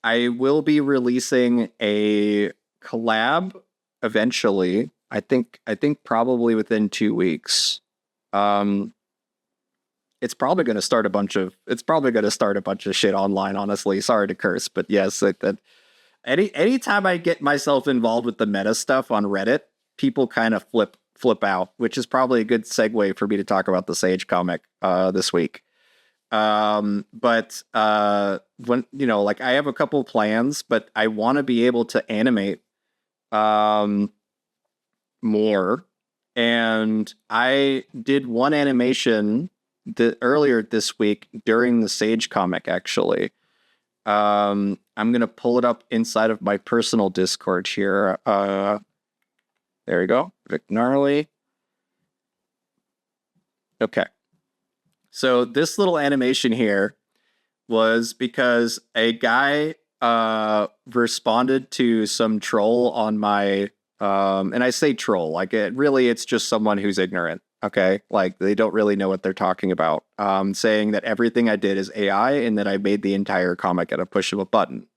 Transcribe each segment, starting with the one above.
I will be releasing a collab eventually. I think probably within 2 weeks. Um, it's probably going to start a bunch of shit online, honestly. Sorry to curse, but yes, anytime I get myself involved with the meta stuff on Reddit, people kind of flip out, which is probably a good segue for me to talk about the Sage comic this week. But when like I have a couple plans, but I want to be able to animate um more. And I did one animation earlier this week during the Sage comic, actually. I'm gonna pull it up inside of my personal Discord here. There we go, Vic Gnarly. Okay, so this little animation here was because a guy responded to some troll on my and I say troll, like it's just someone who's ignorant. Okay, like they don't really know what they're talking about. Saying that everything I did is AI and that I made the entire comic at a push of a button.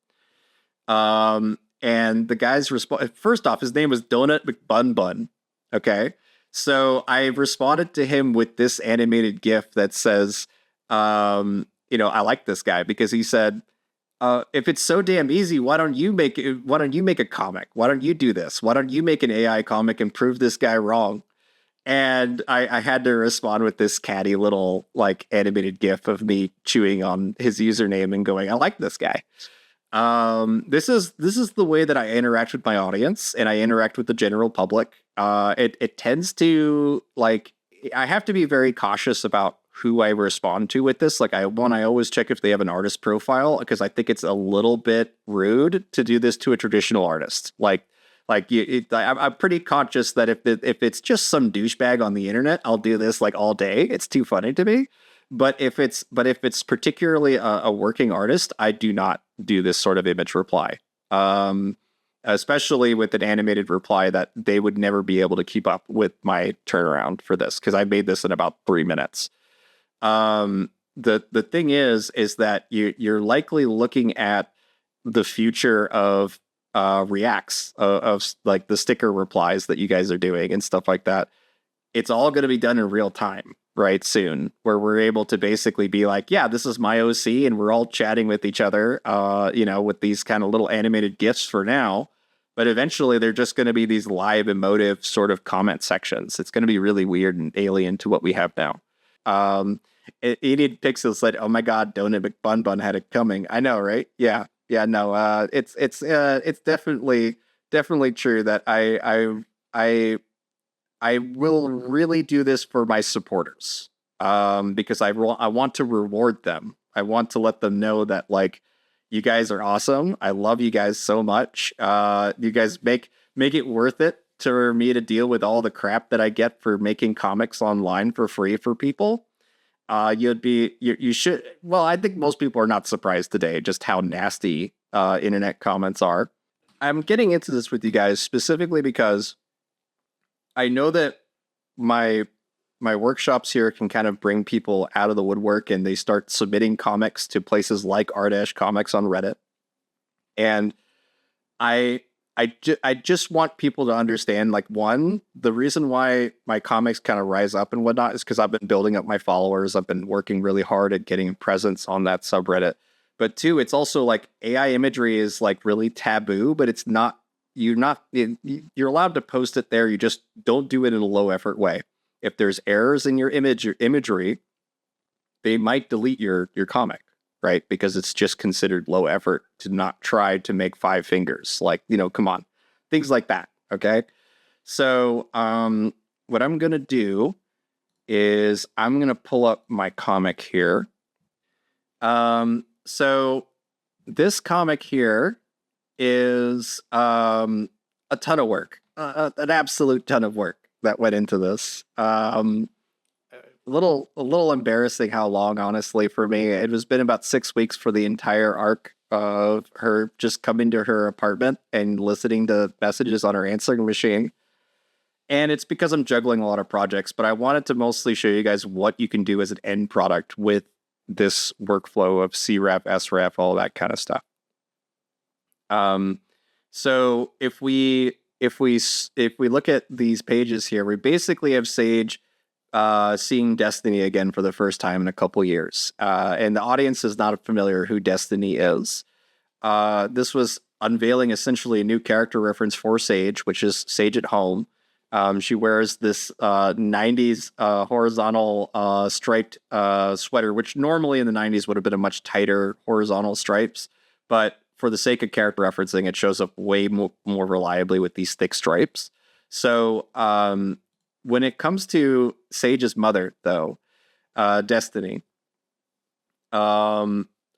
And the guy's first off, his name was Donut McBun Bun. Okay, so I responded to him with this animated GIF that says, I like this guy because he said, if it's so damn easy, why don't you make it? Why don't you make a comic? Why don't you do this? Why don't you make an AI comic and prove this guy wrong? And I had to respond with this catty little like animated GIF of me chewing on his username and going, "I like this guy." This is the way that I interact with my audience and I interact with the general public. It tends to like I have to be very cautious about who I respond to with this. Like I always check if they have an artist profile because I think it's a little bit rude to do this to a traditional artist. I'm pretty conscious that if it's just some douchebag on the internet, I'll do this like all day. It's too funny to me. But if it's particularly a working artist, I do not do this sort of image reply. Especially with an animated reply that they would never be able to keep up with my turnaround for this because I made this in about 3 minutes. The thing is that you're likely looking at the future of reacts of like the sticker replies that you guys are doing and stuff like that. It's all going to be done in real time, right? Soon, where we're able to basically be like, yeah, this is my OC, and we're all chatting with each other, with these kind of little animated GIFs for now. But eventually, they're just going to be these live emotive sort of comment sections. It's going to be really weird and alien to what we have now. Idiot Pixel said, "Oh my God, Donut McBun had it coming." I know, right? Yeah. No. It's definitely true that I will really do this for my supporters. Because I want to reward them. I want to let them know that like you guys are awesome. I love you guys so much. You guys make it worth it for me to deal with all the crap that I get for making comics online for free for people. You should. Well, I think most people are not surprised today just how nasty internet comments are. I'm getting into this with you guys specifically because I know that my workshops here can kind of bring people out of the woodwork and they start submitting comics to places like r comics on Reddit. And I just want people to understand, like, one, the reason why my comics kind of rise up and whatnot is because I've been building up my followers. I've been working really hard at getting presence on that subreddit. But two, it's also like AI imagery is like really taboo, but it's not, you're allowed to post it there. You just don't do it in a low effort way. If there's errors in your imagery, they might delete your comic, right? Because it's just considered low effort to not try to make five fingers. Like, come on. Things like that, okay? So what I'm going to do is I'm going to pull up my comic here. So this comic here is a ton of work, an absolute ton of work that went into this. A little embarrassing how long, honestly, for me. It has been about 6 weeks for the entire arc of her just coming to her apartment and listening to messages on her answering machine. And it's because I'm juggling a lot of projects, but I wanted to mostly show you guys what you can do as an end product with this workflow of CREF, SREF, all that kind of stuff. So if we look at these pages here, we basically have Sage seeing Destiny again for the first time in a couple years, and the audience is not familiar who Destiny is. This was unveiling essentially a new character reference for Sage, which is Sage at home. She wears this 90s horizontal striped sweater, which normally in the 90s would have been a much tighter horizontal stripes. But for the sake of character referencing, it shows up way more reliably with these thick stripes. So when it comes to Sage's mother, though, Destiny,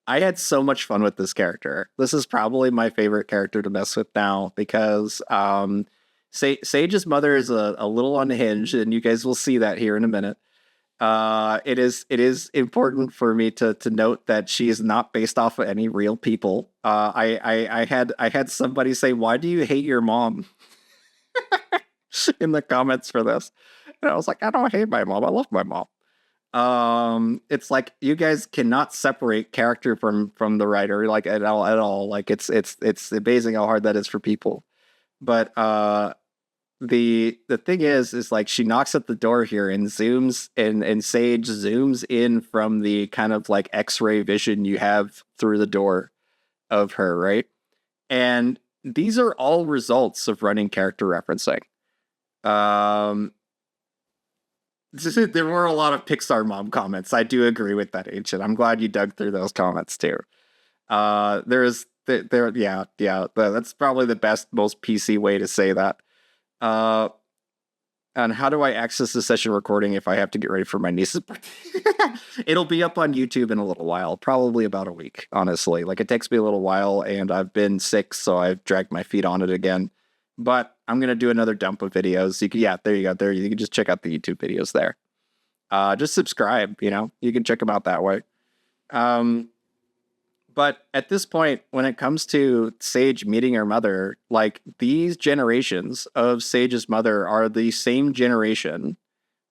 I had so much fun with this character. This is probably my favorite character to mess with now because Sage's mother is a little unhinged, and you guys will see that here in a minute. It is important for me to note that she is not based off of any real people. I had somebody say, "Why do you hate your mom?" in the comments for this, and I was like, "I don't hate my mom. I love my mom." It's like you guys cannot separate character from the writer, like at all. Like it's amazing how hard that is for people. But the thing is like she knocks at the door here and zooms and Sage zooms in from the kind of like X-ray vision you have through the door of her, right? And these are all results of running character referencing. There were a lot of Pixar mom comments. I do agree with that, Ancient. I'm glad you dug through those comments too. Yeah. That's probably the best, most PC way to say that. And how do I access the session recording if I have to get ready for my niece's birthday? It'll be up on YouTube in a little while, probably about a week, honestly. Like it takes me a little while, and I've been sick, so I've dragged my feet on it again. But I'm going to do another dump of videos. There you go. There, you can just check out the YouTube videos there. Just subscribe, you can check them out that way. But at this point, when it comes to Sage meeting her mother, like these generations of Sage's mother are the same generation,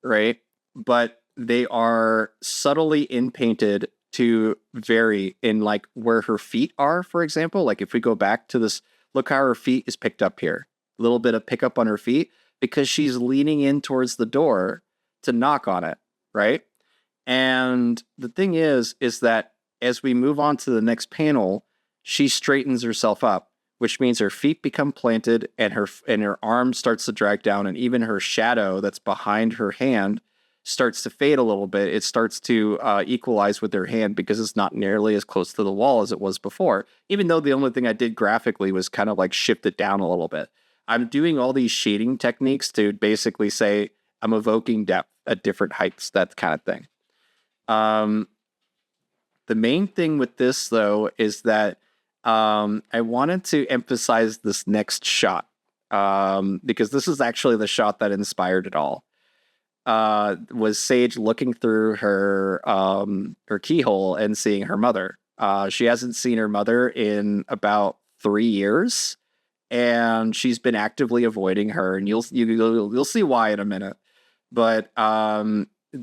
right? But they are subtly inpainted to vary in like where her feet are, for example. Like if we go back to this, look how her feet is picked up here. A little bit of pickup on her feet because she's leaning in towards the door to knock on it, right? And the thing is that as we move on to the next panel, she straightens herself up, which means her feet become planted and her arm starts to drag down, and even her shadow that's behind her hand starts to fade a little bit. It starts to equalize with her hand because it's not nearly as close to the wall as it was before, even though the only thing I did graphically was kind of like shift it down a little bit. I'm doing all these shading techniques to basically say I'm evoking depth at different heights, that kind of thing. The main thing with this, though, is that I wanted to emphasize this next shot because this is actually the shot that inspired it all. Was Sage looking through her keyhole and seeing her mother. She hasn't seen her mother in about 3 years. And she's been actively avoiding her, and you'll see why in a minute. But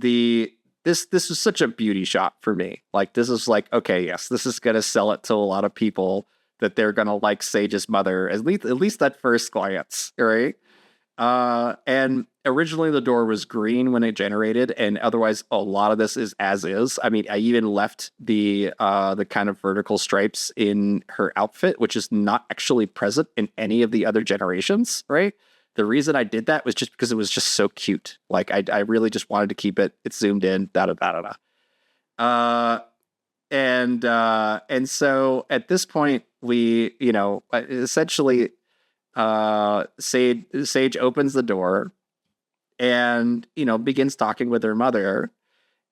this is such a beauty shot for me. Like this is like, okay, yes, this is gonna sell it to a lot of people that they're gonna like Sage's mother, at least at first glance, right? And originally the door was green when it generated, and otherwise a lot of this is as is. I mean, I even left the kind of vertical stripes in her outfit, which is not actually present in any of the other generations, right? The reason I did that was just because it was just so cute. Like I really just wanted to keep it zoomed in, and so at this point we, essentially Sage opens the door and, begins talking with her mother.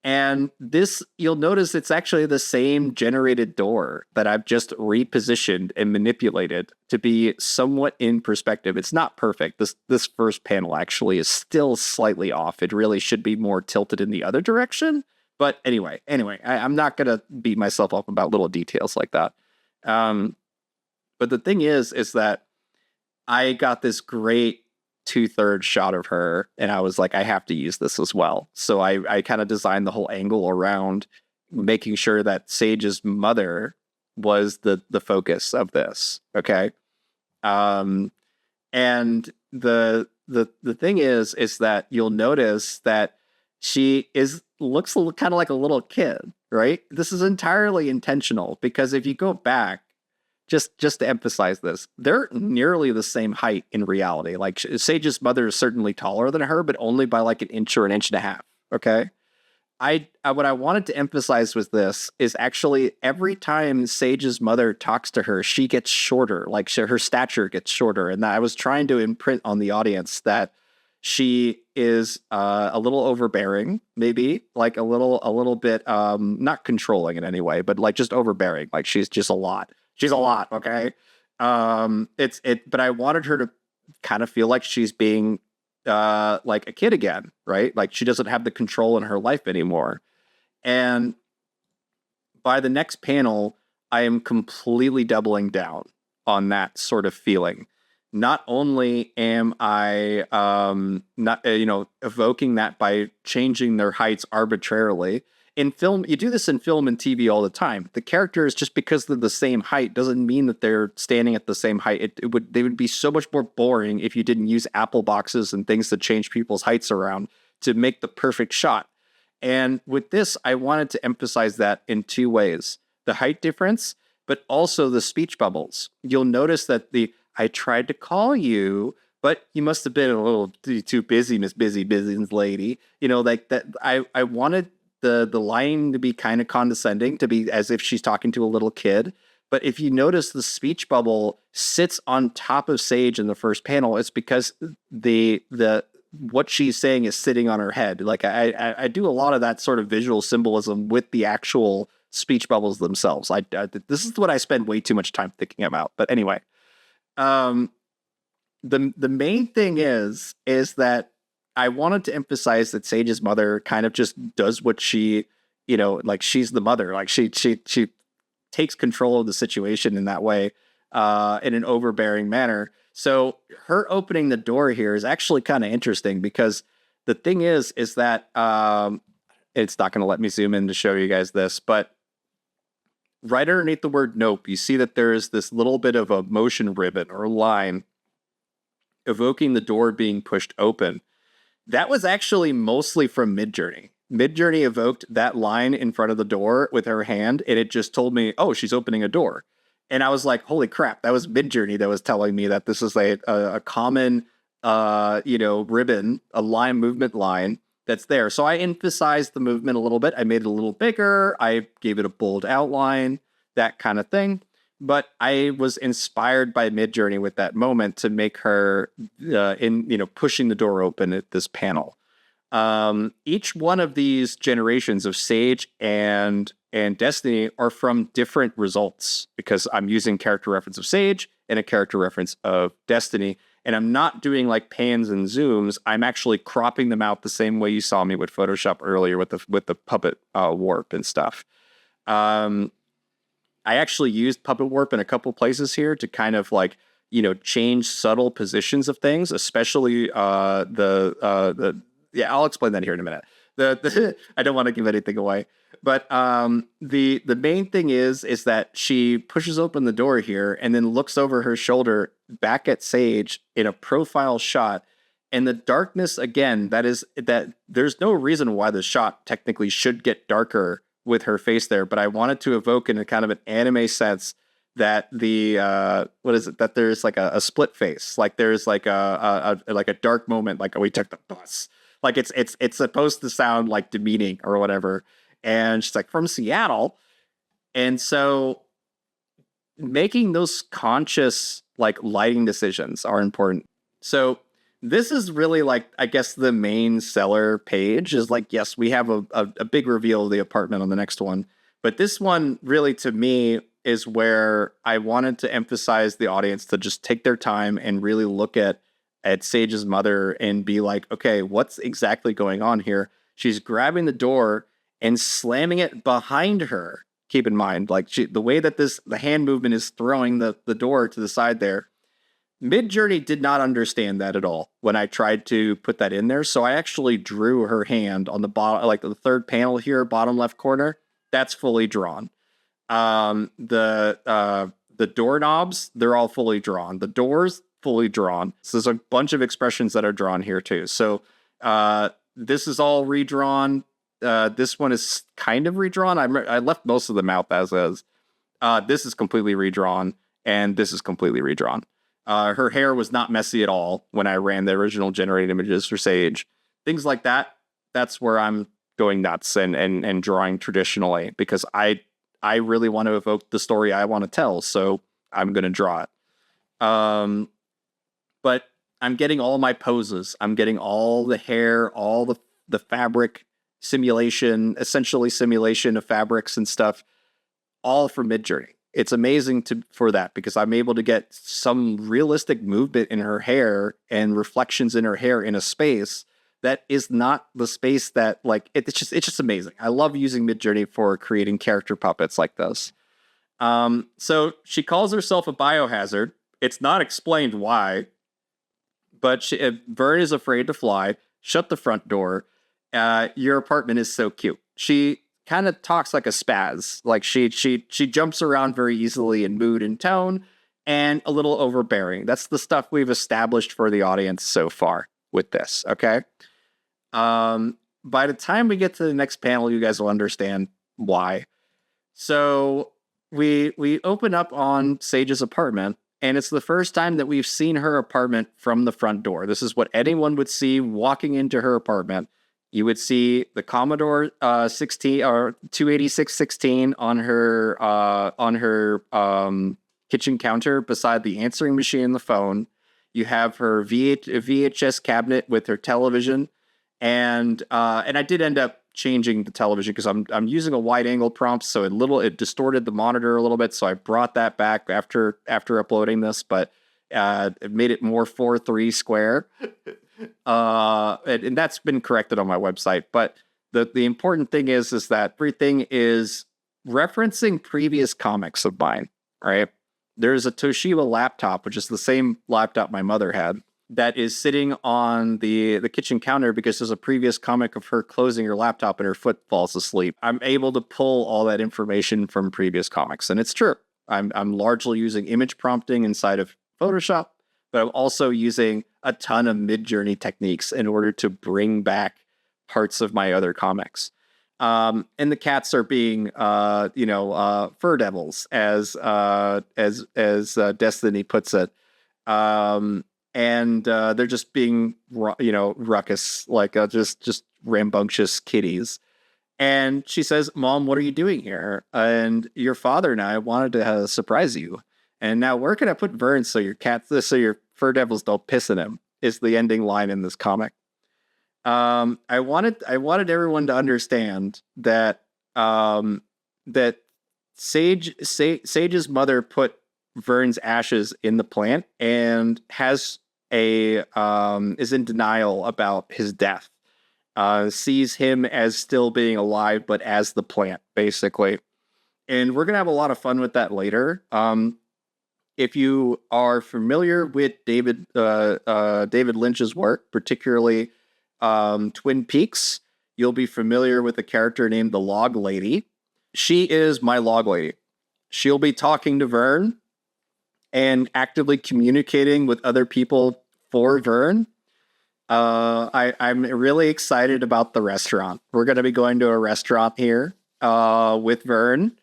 And this, you'll notice it's actually the same generated door that I've just repositioned and manipulated to be somewhat in perspective. It's not perfect. This first panel actually is still slightly off. It really should be more tilted in the other direction. But anyway, I'm not going to beat myself up about little details like that. But the thing is that I got this great 2/3 shot of her, and I was like, I have to use this as well. So I kind of designed the whole angle around making sure that Sage's mother was the focus of this. Okay. Um, and the thing is that you'll notice that she looks kind of like a little kid, right? This is entirely intentional because if you go back, just to emphasize this, they're nearly the same height in reality. Like Sage's mother is certainly taller than her, but only by like an inch or an inch and a half. Okay. What I wanted to emphasize with this is actually every time Sage's mother talks to her, she gets shorter, like her stature gets shorter. And I was trying to imprint on the audience that she is a little overbearing, maybe like a little bit, not controlling in any way, but like just overbearing. Like she's just a lot. She's a lot. Okay. But I wanted her to kind of feel like she's being like a kid again, right? Like she doesn't have the control in her life anymore. And by the next panel, I am completely doubling down on that sort of feeling. Not only am I not evoking that by changing their heights arbitrarily. In film, you do this in film and TV all the time. The characters, just because they're the same height, doesn't mean that they're standing at the same height. They would be so much more boring if you didn't use Apple boxes and things to change people's heights around to make the perfect shot. And with this, I wanted to emphasize that in two ways: the height difference, but also the speech bubbles. You'll notice that I tried to call you, but you must have been a little too busy, Miss Busy Busy's lady. Like that. I wanted the line to be kind of condescending, to be as if she's talking to a little kid. But if you notice, the speech bubble sits on top of Sage in the first panel. It's because the what she's saying is sitting on her head. Like I do a lot of that sort of visual symbolism with the actual speech bubbles themselves. This is what I spend way too much time thinking about. But anyway, the main thing is that I wanted to emphasize that Sage's mother kind of just does what she, like she's the mother. Like she takes control of the situation in that way, in an overbearing manner. So her opening the door here is actually kind of interesting because the thing is that it's not going to let me zoom in to show you guys this, but right underneath the word nope, you see that there is this little bit of a motion ribbon or line evoking the door being pushed open. That was actually mostly from Midjourney. Midjourney evoked that line in front of the door with her hand, and it just told me, oh, she's opening a door. And I was like, holy crap, that was Midjourney that was telling me that this is a common, ribbon, a line movement line that's there. So I emphasized the movement a little bit. I made it a little bigger. I gave it a bold outline, that kind of thing. But I was inspired by Midjourney with that moment to make her pushing the door open at this panel. Each one of these generations of Sage and Destiny are from different results because I'm using character reference of Sage and a character reference of Destiny. And I'm not doing like pans and zooms. I'm actually cropping them out the same way you saw me with Photoshop earlier with the puppet warp and stuff. I actually used puppet warp in a couple places here to kind of like, change subtle positions of things, especially I'll explain that here in a minute. I don't want to give anything away, but the main thing is that she pushes open the door here and then looks over her shoulder back at Sage in a profile shot. And the darkness, again, that there's no reason why the shot technically should get darker with her face there, but I wanted to evoke in a kind of an anime sense that that there's like a split face, like there's like a dark moment, like, oh, we took the bus, like it's supposed to sound like demeaning or whatever. And she's like, from Seattle. And so making those conscious like lighting decisions are important. So this is really like, I guess the main seller page is like, yes, we have a big reveal of the apartment on the next one. But this one really, to me, is where I wanted to emphasize the audience to just take their time and really look at Sage's mother and be like, okay, what's exactly going on here? She's grabbing the door and slamming it behind her. Keep in mind, like the way that the hand movement is throwing the door to the side there. Midjourney did not understand that at all when I tried to put that in there. So I actually drew her hand on the bottom, like the third panel here, bottom left corner. That's fully drawn. The doorknobs, they're all fully drawn. The doors, fully drawn. So there's a bunch of expressions that are drawn here too. So this is all redrawn. This one is kind of redrawn. I left most of them out as is. This is completely redrawn, and this is completely redrawn. Her hair was not messy at all when I ran the original generated images for Sage. Things like that. That's where I'm going nuts and drawing traditionally, because I really want to evoke the story I want to tell, so I'm going to draw it. But I'm getting all my poses. I'm getting all the hair, all the fabric simulation, essentially simulation of fabrics and stuff, all from Midjourney. It's amazing for that, because I'm able to get some realistic movement in her hair and reflections in her hair in a space that is not the space that, like, it's just amazing. I love using Midjourney for creating character puppets like this. So she calls herself a biohazard. It's not explained why, but Vern is afraid to fly. Shut the front door. Your apartment is so cute. She kind of talks like a spaz. Like she jumps around very easily in mood and tone, and a little overbearing. That's the stuff we've established for the audience so far with this. Okay. By the time we get to the next panel, you guys will understand why. So we open up on Sage's apartment, and it's the first time that we've seen her apartment from the front door. This is what anyone would see walking into her apartment. You would see the Commodore 16 or 28616 on her kitchen counter beside the answering machine and the phone. You have her VHS cabinet with her television, and I did end up changing the television because I'm using a wide angle prompt, so it distorted the monitor a little bit. So I brought that back after uploading this, but it made it more 4:3 square. And that's been corrected on my website. But the important thing is that everything is referencing previous comics of mine, right? There's a Toshiba laptop, which is the same laptop my mother had, that is sitting on the kitchen counter because there's a previous comic of her closing her laptop and her foot falls asleep. I'm able to pull all that information from previous comics, and it's true. I'm largely using image prompting inside of Photoshop, but I'm also using a ton of Midjourney techniques in order to bring back parts of my other comics. And the cats are being, fur devils, as Destiny puts it. And they're just being, ruckus, like just rambunctious kitties. And she says, "Mom, what are you doing here? And your father and I wanted to surprise you. And now where can I put Vern so your fur devils don't piss in him?" is the ending line in this comic. I wanted everyone to understand that that Sage's mother put Vern's ashes in the plant and is in denial about his death. Sees him as still being alive, but as the plant, basically. And we're gonna have a lot of fun with that later. If you are familiar with David Lynch's work, particularly Twin Peaks, you'll be familiar with a character named the Log Lady. She is my Log Lady. She'll be talking to Vern and actively communicating with other people for Vern. I'm really excited about the restaurant. We're going to be going to a restaurant here with Vern.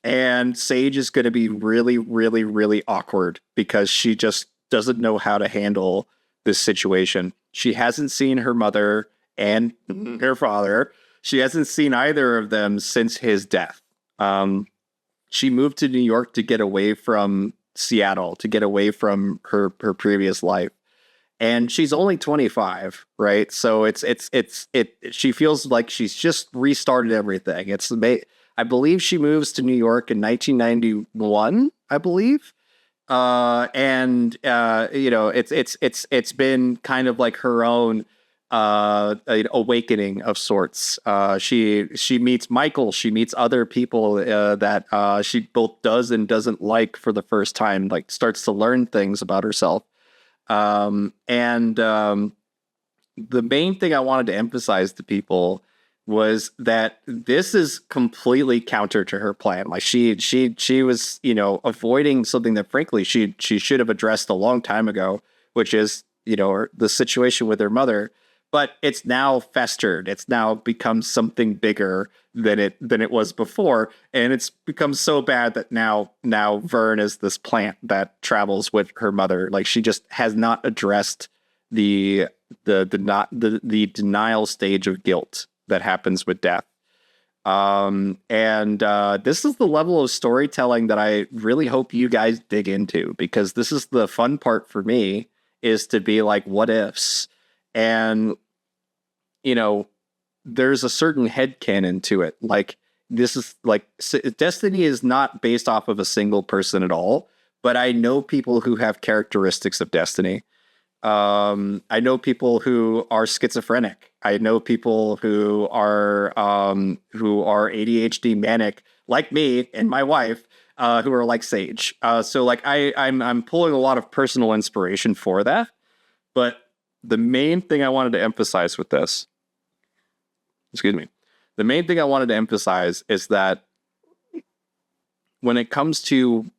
And Sage is going to be really, really, really awkward because she just doesn't know how to handle this situation. She hasn't seen her mother and her father. She hasn't seen either of them since his death. She moved to New York to get away from Seattle, to get away from her previous life. And she's only 25, right? So she feels like she's just restarted everything. I believe she moves to New York in 1991, I believe. It's been kind of like her own awakening of sorts. She meets Michael. She meets other people that she both does and doesn't like for the first time. Like, starts to learn things about herself. The main thing I wanted to emphasize to people was that this is completely counter to her plan. Like she was, you know, avoiding something that frankly she should have addressed a long time ago, which is, you know, the situation with her mother. But it's now festered. It's now become something bigger than it was before, and it's become so bad that now Vern is this plant that travels with her mother. Like she just has not addressed the denial stage of guilt that happens with death. And this is the level of storytelling that I really hope you guys dig into, because this is the fun part for me, is to be like, what ifs? And, you know, there's a certain headcanon to it. Like, this is like, Destiny is not based off of a single person at all, but I know people who have characteristics of Destiny. I know people who are schizophrenic. I know people who are ADHD manic, like me and my wife, who are like Sage. So like I'm pulling a lot of personal inspiration for that. But the main thing I wanted to emphasize with this, the main thing I wanted to emphasize is that when it comes to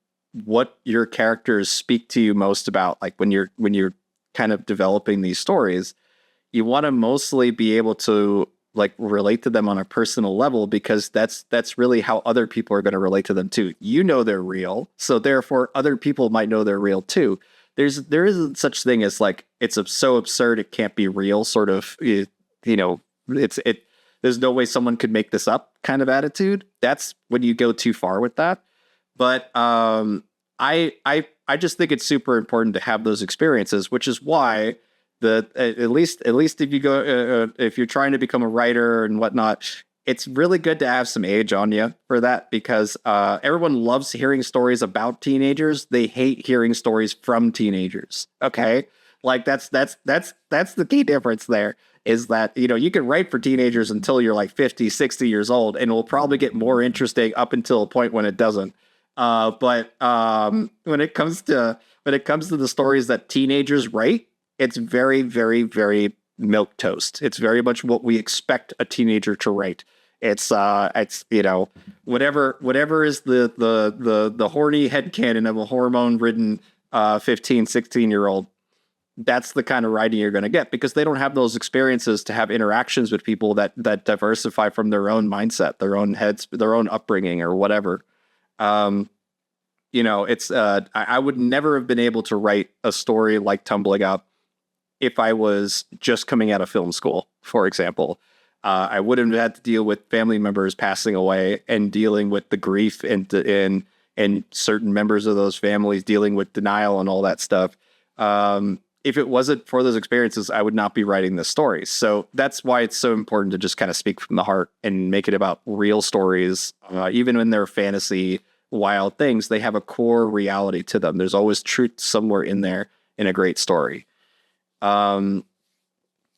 what your characters speak to you most about, like when you're kind of developing these stories, you want to mostly be able to like relate to them on a personal level, because that's really how other people are going to relate to them too. You know they're real, so therefore other people might know they're real too. There isn't such thing as like it's so absurd it can't be real sort of, you know, there's no way someone could make this up kind of attitude. That's when you go too far with that. But I just think it's super important to have those experiences, which is why at least if you go if you're trying to become a writer and whatnot, it's really good to have some age on you for that, because everyone loves hearing stories about teenagers. They hate hearing stories from teenagers. Okay, like that's the key difference there. Is that, you know, you can write for teenagers until you're like 50, 60 years old, and it will probably get more interesting up until a point when it doesn't. But when it comes to the stories that teenagers write, it's very, very, very milk toast. It's very much what we expect a teenager to write. It's you know, whatever is the horny headcanon of a hormone ridden 15, 16-year-old. That's the kind of writing you're going to get, because they don't have those experiences to have interactions with people that diversify from their own mindset, their own heads, their own upbringing, or whatever. You know, it's I would never have been able to write a story like Tumbling Up if I was just coming out of film school, for example. I would have had to deal with family members passing away and dealing with the grief and certain members of those families dealing with denial and all that stuff. If it wasn't for those experiences, I would not be writing this story. So that's why it's so important to just kind of speak from the heart and make it about real stories. Even when they're fantasy, wild things, they have a core reality to them. There's always truth somewhere in there in a great story. The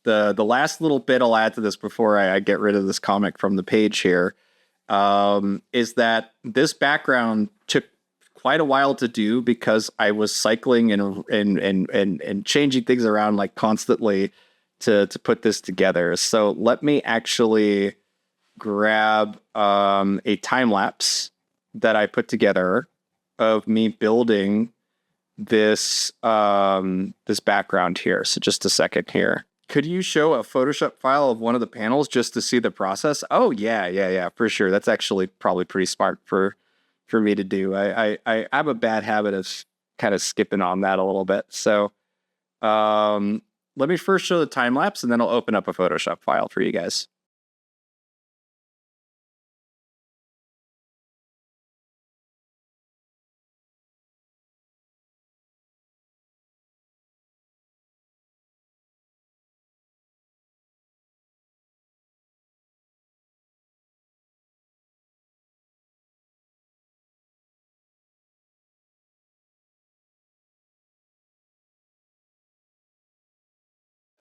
last little bit I'll add to this before I get rid of this comic from the page here, is that this background took quite a while to do, because I was cycling and changing things around like constantly to put this together. So let me actually grab a time lapse that I put together of me building this this background here. So just a second here. Could you show a Photoshop file of one of the panels just to see the process? Oh yeah, for sure. That's actually probably pretty smart for me to do. I have a bad habit of kind of skipping on that a little bit. So let me first show the time lapse, and then I'll open up a Photoshop file for you guys.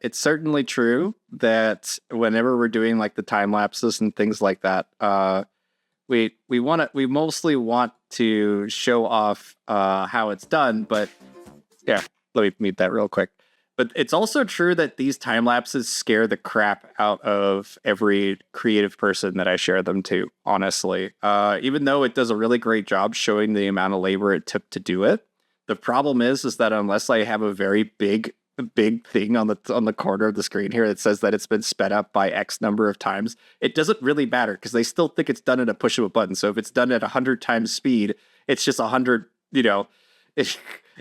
It's certainly true that whenever we're doing like the time lapses and things like that, we mostly want to show off how it's done. But yeah, let me mute that real quick. But it's also true that these time lapses scare the crap out of every creative person that I share them to, honestly. Even though it does a really great job showing the amount of labor it took to do it, the problem is that unless I have a very big thing on the corner of the screen here that says that it's been sped up by X number of times, it doesn't really matter because they still think it's done at a push of a button. So if it's done at 100 times speed, it's just 100,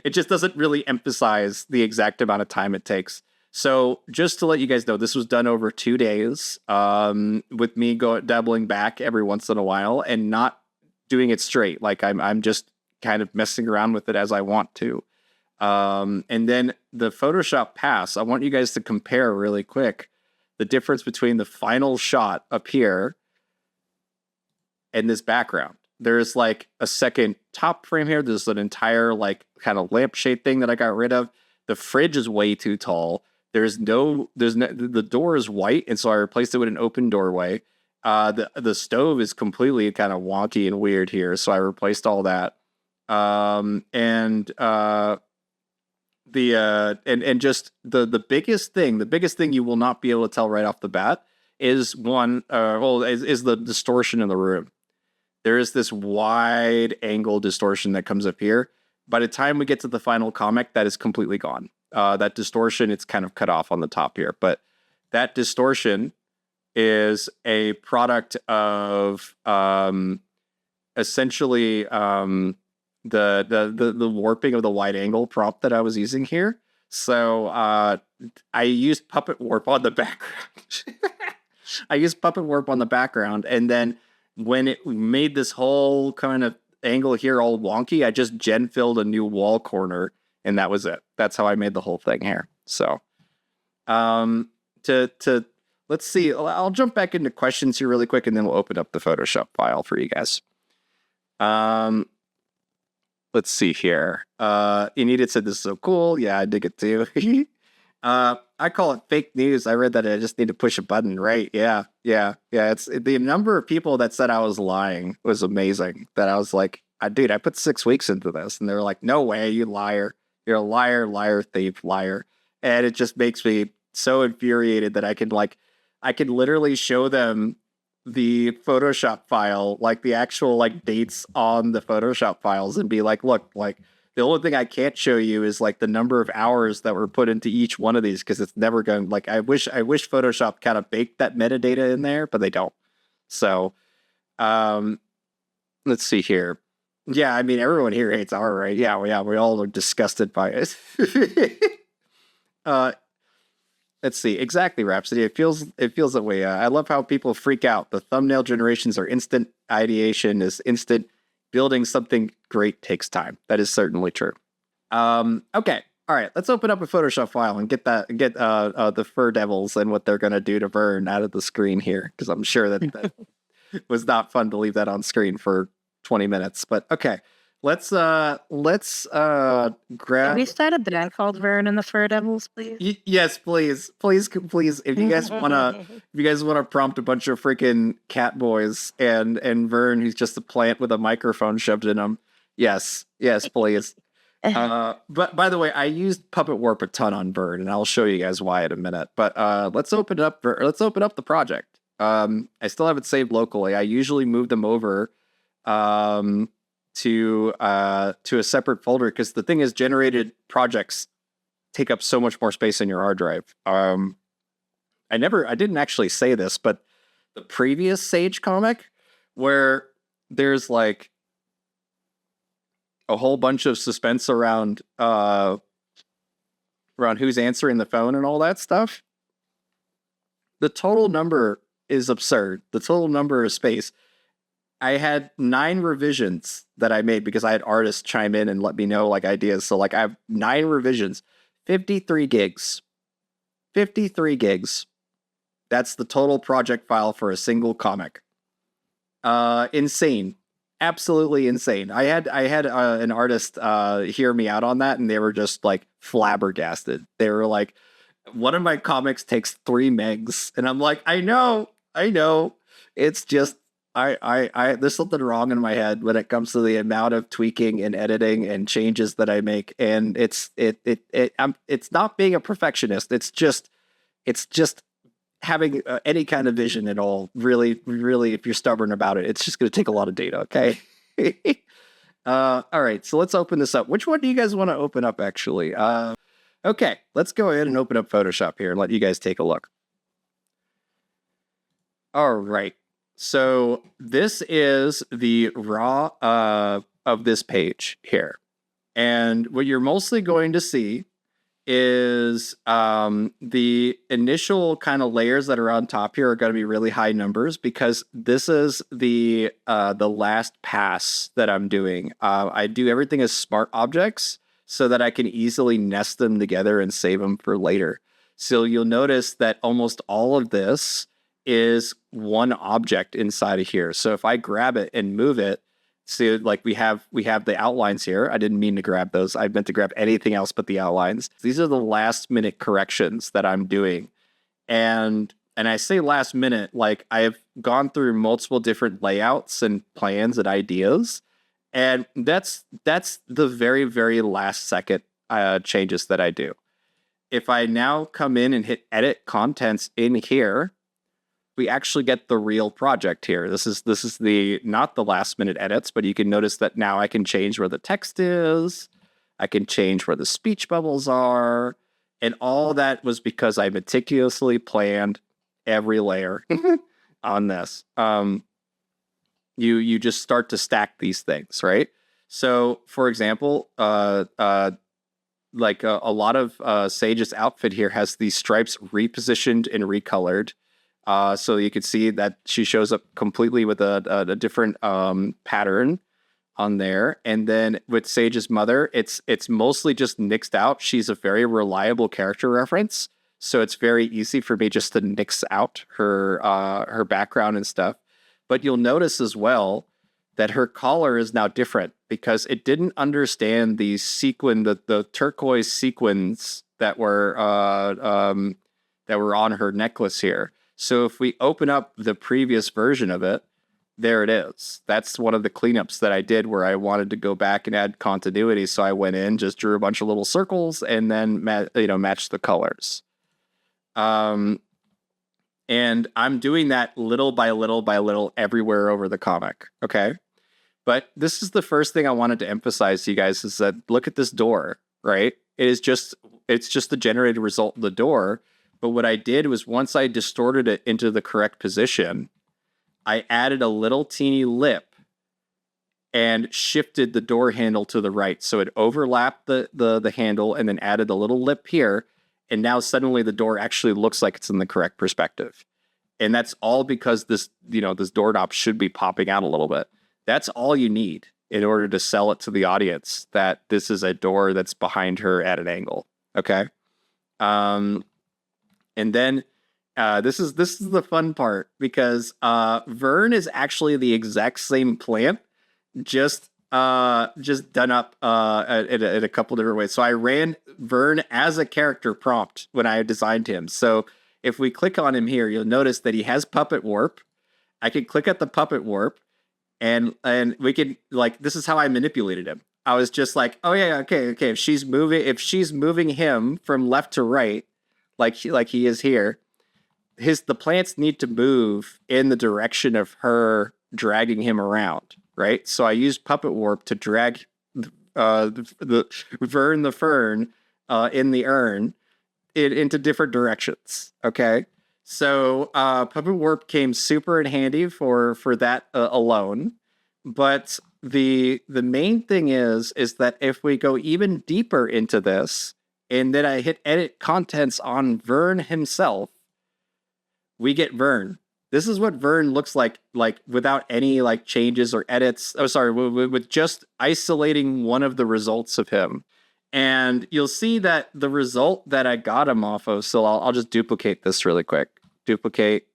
it just doesn't really emphasize the exact amount of time it takes. So just to let you guys know, this was done over 2 days, with me dabbling back every once in a while and not doing it straight. Like I'm just kind of messing around with it as I want to. And then the Photoshop pass, I want you guys to compare really quick the difference between the final shot up here and this background. There's like a second top frame here. There's an entire like kind of lampshade thing that I got rid of. The fridge is way too tall. The door is white, and so I replaced it with an open doorway. The stove is completely kind of wonky and weird here, so I replaced all that. Just the biggest thing you will not be able to tell right off the bat is is the distortion in the room. There is this wide angle distortion that comes up here. By the time we get to the final comic, that is completely gone. That distortion, it's kind of cut off on the top here, but that distortion is a product of essentially the warping of the wide angle prop that I was using here. So I used Puppet Warp on the background. And then when it made this whole kind of angle here all wonky, I just gen filled a new wall corner, and that was it. That's how I made the whole thing here. So let's see. I'll jump back into questions here really quick, and then we'll open up the Photoshop file for you guys. Let's see here. Enidit said this is so cool. Yeah, I dig it too. I call it fake news. I read that I just need to push a button, right? Yeah. It's the number of people that said I was lying was amazing. That I was like, dude, I put 6 weeks into this, and they were like, no way, you liar. You're a liar, thief, liar. And it just makes me so infuriated that I can literally show them the Photoshop file, like the actual like dates on the Photoshop files, and be like, look, like the only thing I can't show you is like the number of hours that were put into each one of these, because it's never going, like, I wish Photoshop kind of baked that metadata in there, but they don't. So let's see here. Yeah, I mean, everyone here hates R, right? Yeah, we all are disgusted by it. Let's see. Exactly, Rhapsody. It feels that way. I love how people freak out. The thumbnail generations are instant. Ideation is instant. Building something great takes time. That is certainly true. Okay. All right. Let's open up a Photoshop file and get the Fur Devils and what they're going to do to Vern out of the screen here, because I'm sure that was not fun to leave that on screen for 20 minutes. But okay. Let's grab. Can we start a band called Vern and the Fur Devils, please? Yes, please. If you guys wanna prompt a bunch of freaking cat boys and Vern, who's just a plant with a microphone shoved in him. Yes, please. But by the way, I used Puppet Warp a ton on Vern, and I'll show you guys why in a minute. But let's open up the project. I still have it saved locally. I usually move them over to a separate folder, because the thing is, generated projects take up so much more space in your hard drive. I didn't actually say this, but the previous Sage comic, where there's like a whole bunch of suspense around who's answering the phone and all that stuff, the total number is absurd. The total number of space. I had 9 revisions that I made because I had artists chime in and let me know like ideas. So like I have 9 revisions, 53 gigs. 53 gigs. That's the total project file for a single comic. Insane. Absolutely insane. I had an artist hear me out on that, and they were just like flabbergasted. They were like, one of my comics takes 3 megs. And I'm like, I know. It's just there's something wrong in my head when it comes to the amount of tweaking and editing and changes that I make, and it's not being a perfectionist. It's just having any kind of vision at all. Really, really, if you're stubborn about it, it's just going to take a lot of data. Okay. All right, so let's open this up. Which one do you guys want to open up, actually? Okay, let's go ahead and open up Photoshop here and let you guys take a look. All right, so this is the raw of this page here. And what you're mostly going to see is the initial kind of layers that are on top here are going to be really high numbers because this is the last pass that I'm doing. I do everything as smart objects so that I can easily nest them together and save them for later. So you'll notice that almost all of this is one object inside of here. So if I grab it and move it, see, like we have the outlines here. I didn't mean to grab those. I meant to grab anything else but the outlines. These are the last minute corrections that I'm doing. And I say last minute, like I've gone through multiple different layouts and plans and ideas. And that's the very, very last second changes that I do. If I now come in and hit edit contents in here, we actually get the real project here. This is the not the last minute edits, but you can notice that now I can change where the text is. I can change where the speech bubbles are. And all that was because I meticulously planned every layer on this. You just start to stack these things, right? So for example, like a lot of Sage's outfit here has these stripes repositioned and recolored. So you can see that she shows up completely with a different pattern on there. And then with Sage's mother, it's mostly just nixed out. She's a very reliable character reference. So it's very easy for me just to nix out her background and stuff. But you'll notice as well that her collar is now different because it didn't understand the turquoise sequins that were on her necklace here. So if we open up the previous version of it, there it is. That's one of the cleanups that I did where I wanted to go back and add continuity. So I went in, just drew a bunch of little circles, and then matched the colors. And I'm doing that little by little by little everywhere over the comic. Okay. But this is the first thing I wanted to emphasize to you guys is that look at this door, right? It's just the generated result of the door. But what I did was once I distorted it into the correct position, I added a little teeny lip and shifted the door handle to the right. So it overlapped the handle and then added a little lip here. And now suddenly the door actually looks like it's in the correct perspective. And that's all because this doorknob should be popping out a little bit. That's all you need in order to sell it to the audience that this is a door that's behind her at an angle. Okay. And then this is the fun part because Vern is actually the exact same plant, just done up in a couple different ways. So I ran Vern as a character prompt when I designed him. So if we click on him here, you'll notice that he has puppet warp. I can click at the puppet warp, and we can this is how I manipulated him. I was just like, oh yeah, okay. If she's moving him from left to right, like he is here, the plants need to move in the direction of her dragging him around, right? So I used puppet warp to drag the Vern the fern in the urn into different directions. Okay, so puppet warp came super in handy for that alone. But the main thing is that if we go even deeper into this, and then I hit edit contents on Vern himself, we get Vern. This is what Vern looks like without any changes or edits. Oh, sorry, with just isolating one of the results of him. And you'll see that the result that I got him off of, so I'll just duplicate this really quick. Duplicate,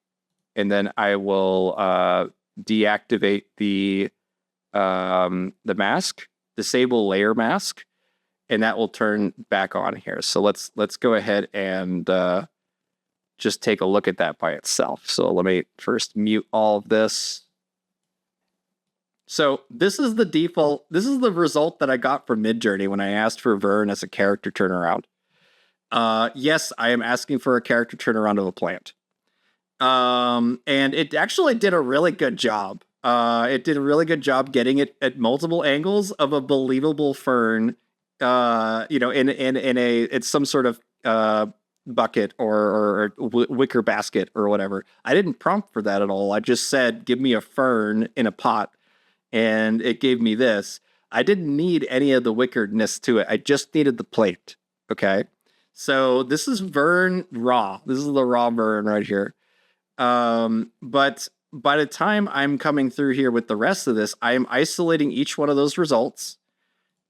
and then I will deactivate the mask, disable layer mask. And that will turn back on here. So let's go ahead and just take a look at that by itself. So let me first mute all of this. So this is the default. This is the result that I got from Midjourney when I asked for Vern as a character turnaround. Yes, I am asking for a character turnaround of a plant. And it actually did a really good job. It did a really good job getting it at multiple angles of a believable fern. It's some sort of bucket or wicker basket or whatever. I didn't prompt for that at all. I just said, give me a fern in a pot, and it gave me this. I didn't need any of the wickedness to it. I just needed the plate. Okay. So this is Vern raw. This is the raw Vern right here. But by the time I'm coming through here with the rest of this, I am isolating each one of those results,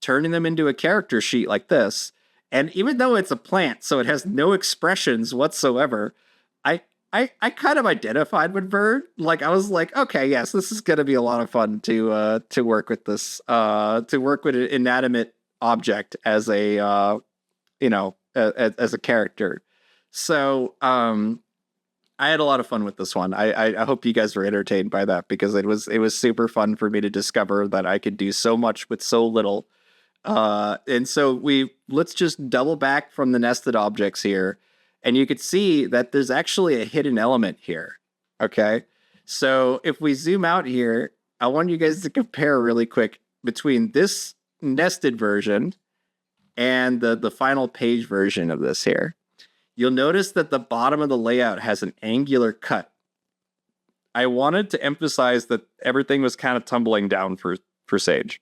turning them into a character sheet like this. And even though it's a plant, so it has no expressions whatsoever, I kind of identified with Vern. Like I was like, okay, yes, this is gonna be a lot of fun to work with this, to work with an inanimate object as a as a character. So I had a lot of fun with this one. I hope you guys were entertained by that, because it was super fun for me to discover that I could do so much with so little. And so let's just double back from the nested objects here, and you could see that there's actually a hidden element here. Okay. So if we zoom out here, I want you guys to compare really quick between this nested version and the final page version of this here. You'll notice that the bottom of the layout has an angular cut. I wanted to emphasize that everything was kind of tumbling down for Sage.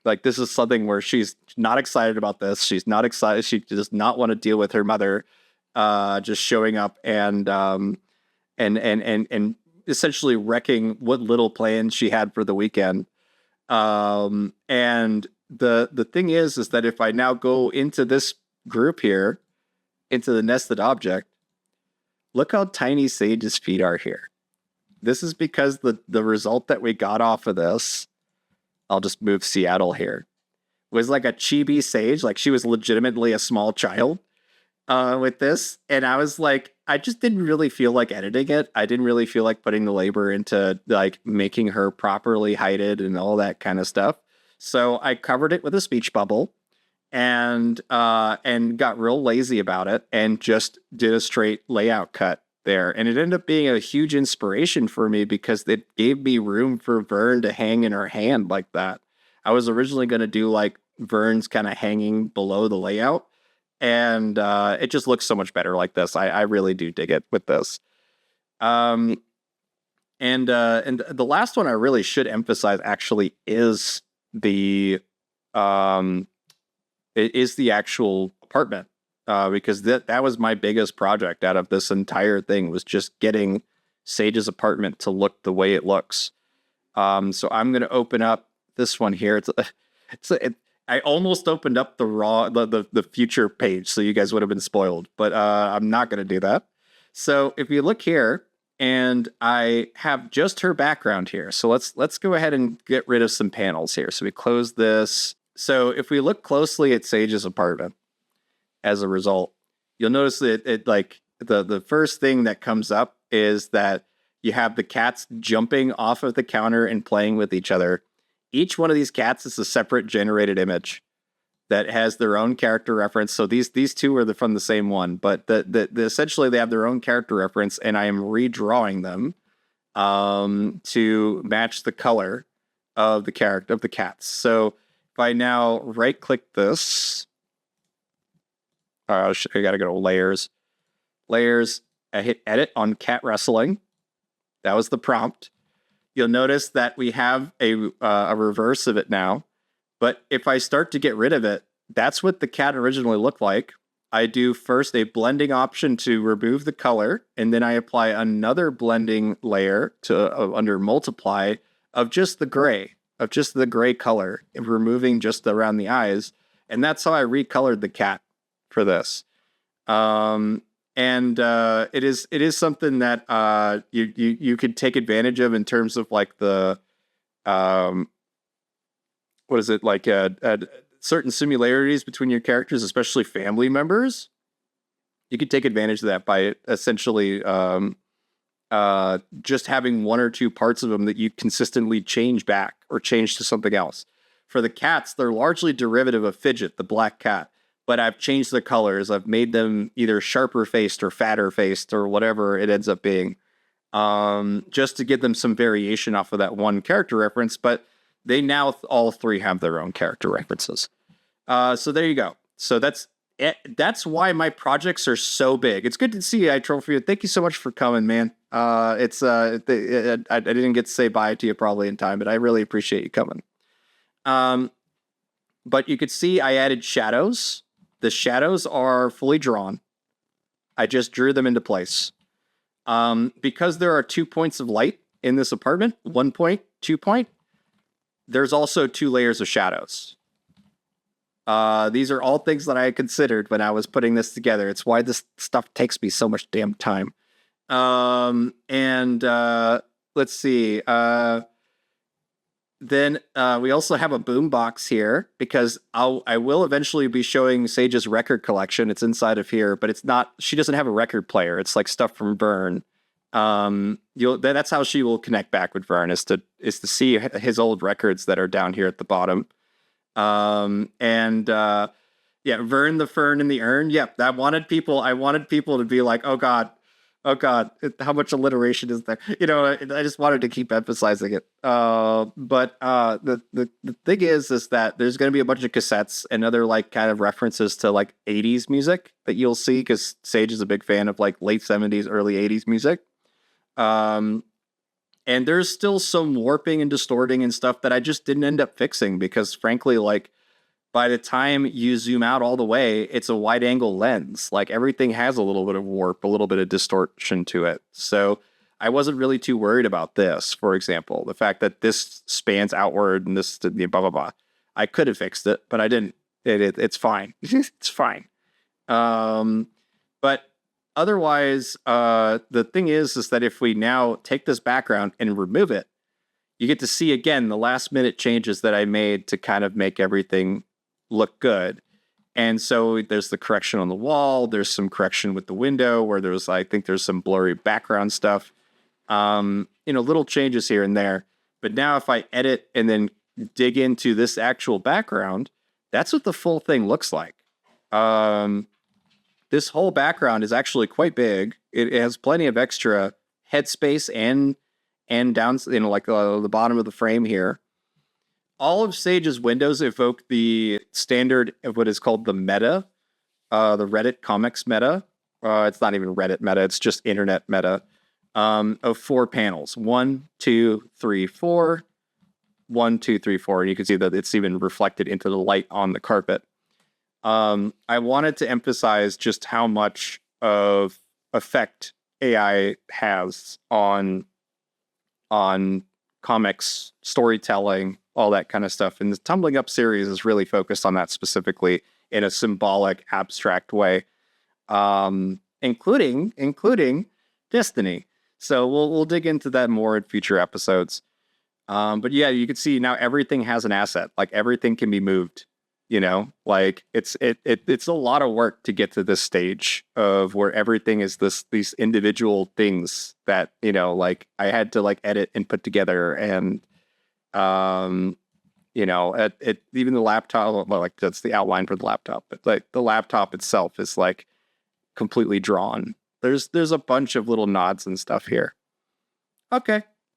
Like, this is something where she's not excited about this. She's not excited. She does not want to deal with her mother just showing up and essentially wrecking what little plans she had for the weekend. And the thing is that if I now go into this group here, into the nested object, look how tiny Sage's feet are here. This is because the result that we got off of this, I'll just move Seattle here, was like a chibi Sage. Like, she was legitimately a small child with this. And I was like, I just didn't really feel like editing it. I didn't really feel like putting the labor into like making her properly heighted and all that kind of stuff. So I covered it with a speech bubble and got real lazy about it and just did a straight layout cut there. And it ended up being a huge inspiration for me because it gave me room for Vern to hang in her hand like that. I was originally going to do like Vern's kind of hanging below the layout, and it just looks so much better like this. I really do dig it with this. And the last one I really should emphasize actually is the actual apartment, because that was my biggest project out of this entire thing, was just getting Sage's apartment to look the way it looks. So I'm going to open up this one here. I almost opened up the future page, so you guys would have been spoiled, but I'm not going to do that. So if you look here, and I have just her background here. So let's go ahead and get rid of some panels here. So we close this. So if we look closely at Sage's apartment, as a result, you'll notice that it like the first thing that comes up is that you have the cats jumping off of the counter and playing with each other. Each one of these cats is a separate generated image that has their own character reference. So these two are from the same one, but essentially they have their own character reference, and I am redrawing them to match the color of the character of the cats. So if I now right click this, I got to go to layers. I hit edit on cat wrestling. That was the prompt. You'll notice that we have a reverse of it now. But if I start to get rid of it, that's what the cat originally looked like. I do first a blending option to remove the color, and then I apply another blending layer to under multiply of just the gray color, and removing just around the eyes. And that's how I recolored the cat for this. It is something that you could take advantage of in terms of like the what is it, like certain similarities between your characters, especially family members. You could take advantage of that by essentially just having one or two parts of them that you consistently change back or change to something else. For the cats, they're largely derivative of Fidget, the black cat, but I've changed the colors. I've made them either sharper faced or fatter faced or whatever it ends up being, just to give them some variation off of that one character reference. But they now all three have their own character references. So there you go. So that's it. That's why my projects are so big. It's good to see you, iTrophy. Thank you so much for coming, man. I didn't get to say bye to you probably in time, but I really appreciate you coming. But you could see I added shadows. The shadows are fully drawn. I just drew them into place. Because there are 2 points of light in this apartment, 1 point, 2 point, there's also 2 layers of shadows. These are all things that I considered when I was putting this together. It's why this stuff takes me so much damn time. Let's see. Then we also have a boombox here because I will eventually be showing Sage's record collection. It's inside of here, but it's not. She doesn't have a record player. It's like stuff from Vern. That's how she will connect back with Vern is to see his old records that are down here at the bottom. Yeah, Vern, the Fern, and the Urn. Yep, I wanted people to be like, oh God, how much alliteration is there? You know, I just wanted to keep emphasizing it. But the thing is that there's going to be a bunch of cassettes and other like kind of references to like 80s music that you'll see because Sage is a big fan of like late 70s, early 80s music. And there's still some warping and distorting and stuff that I just didn't end up fixing because frankly, like, by the time you zoom out all the way, it's a wide angle lens. Like everything has a little bit of warp, a little bit of distortion to it. So I wasn't really too worried about this, for example, the fact that this spans outward and this blah, blah, blah. I could have fixed it, but I didn't. It's fine. It's fine. But otherwise, the thing is that if we now take this background and remove it, you get to see again the last minute changes that I made to kind of make everything look good. And so there's the correction on the wall. There's some correction with the window where I think there's some blurry background stuff. Little changes here and there. But now if I edit and then dig into this actual background, that's what the full thing looks like. This whole background is actually quite big. It has plenty of extra headspace and down, like the bottom of the frame here. All of Sage's windows evoke the standard of what is called the meta, the Reddit comics meta. It's not even Reddit meta, it's just internet meta, of 4 panels. 1, 2, 3, 4. 1, 2, 3, 4. And you can see that it's even reflected into the light on the carpet. I wanted to emphasize just how much of effect AI has on comics, storytelling, all that kind of stuff. And the Tumbling Up series is really focused on that specifically in a symbolic, abstract way, including Destiny. So we'll dig into that more in future episodes. But yeah, you can see now everything has an asset. Like everything can be moved. Like it's a lot of work to get to this stage of where everything is these individual things that, like I had to like edit and put together and, even the laptop, well, like that's the outline for the laptop, but like the laptop itself is like completely drawn. There's a bunch of little nods and stuff here. Okay.